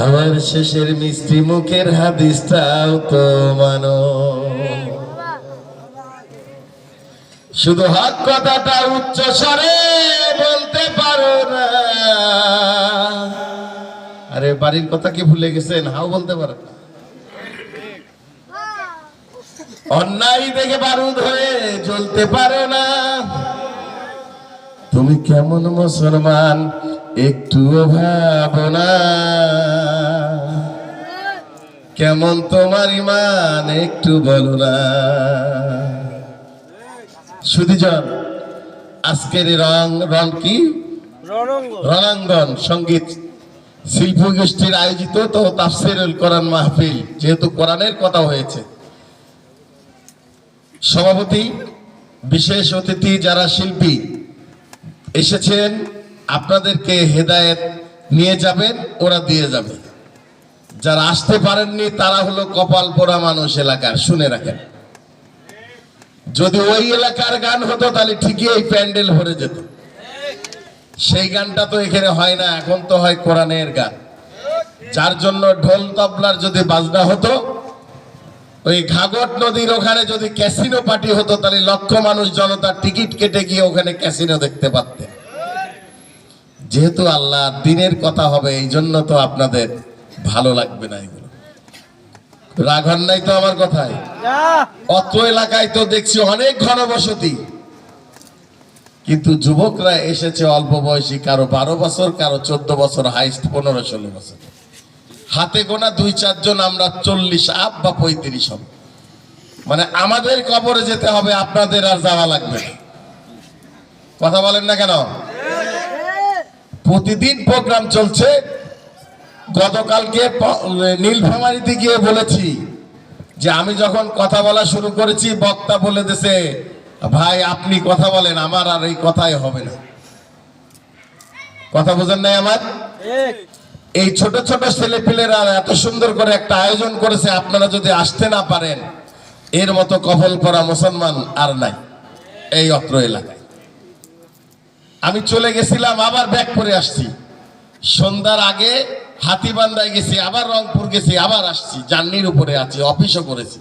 হাওয়ার শেষের মিষ্টি মুখের হাদিসটাও তো মানো, শুধু হক কথাটা উচ্চ স্বরে বলতে পারো না। আরে বাড়ির কথা কি ভুলে গেছেন? হাও বলতে পারো না। অন্যায় দেখে বারুদ হয়ে জ্বলতে পারো না। তুমি কেমন মুসলমান একটুও ভাবো না, কেমন তোমার ইমান একটু বলো না। সুধীজন, আজকের রং কি রণাঙ্গন সঙ্গীত শিল্প গোষ্ঠীর আয়োজিত তো তাফসিরুল কোরআন মাহফিল, যেহেতু কোরআনের কথা হয়েছে, সভাপতি বিশেষ অতিথি যারা শিল্পী এসেছেন আপনাদেরকে হেদায়েত নিয়ে যাবেন, ওরা দিয়ে যাবে। যারা আসতে পারেননি তারা হলো কপাল পোড়া মানুষ এলাকার। শুনে রাখেন, যদি ওই এলাকার গান হতো তাহলে ঠিকই এই প্যান্ডেল ভরে যেত। সেই গানটা তো এখানে হয় না, এখন তো হয় কোরআনের গান। যার জন্য ঢোল তবলার যদি বাজনা হতো, ওই ঘাগট নদীর ওখানে যদি ক্যাসিনো পার্টি হতো তাহলে লক্ষ মানুষ জনতার টিকিট কেটে গিয়ে ওখানে ক্যাসিনো দেখতে পারতেন। যেহেতু আল্লাহ দিনের কথা হবে, এই জন্য তো আপনাদের ভালো লাগবে না। এগুলো রাগ হন নাই তো আমার কথায়? অত্র এলাকায় তো দেখছি অনেক ঘনবসতি, কিন্তু যুবকরা এসেছে অল্প বয়সী, কারো 12 বছর, কারো 14 বছর, হাইস্ট 15-16 বছর। হাতে গোনা 2-4 জন, আমরা 40 আপ বা 35 হব। মানে আমাদের কবরে যেতে হবে, আপনাদের আর যাওয়া লাগবে না। কথা বলেন না কেন? প্রতিদিন প্রোগ্রাম চলছে। গতকালকে নীলফামারীতে গিয়ে বলেছি যে আমি যখন কথা বলা শুরু করেছি, বক্তা বলে দিয়েছে, ভাই আপনি কথা বলেন, আমার আর এই কথাই হবে না। কথা বোঝেন নাই আমার? এই ছোট ছোট ছেলেপিলেরা এত সুন্দর করে একটা আয়োজন করেছে, আপনারা যদি আসতে না পারেন, এর মতো কপাল পরা মুসলমান আর নাই এই অত্র এলাকায়। আমি চলে গেছিলাম, আবার ব্যাক করে আসছি। সন্ধ্যার আগে হাতিবান্ধায় গেছি, আবার রংপুর গেছি, আবার আসছি। জার্নির উপরে আছি, অফিসও করেছি।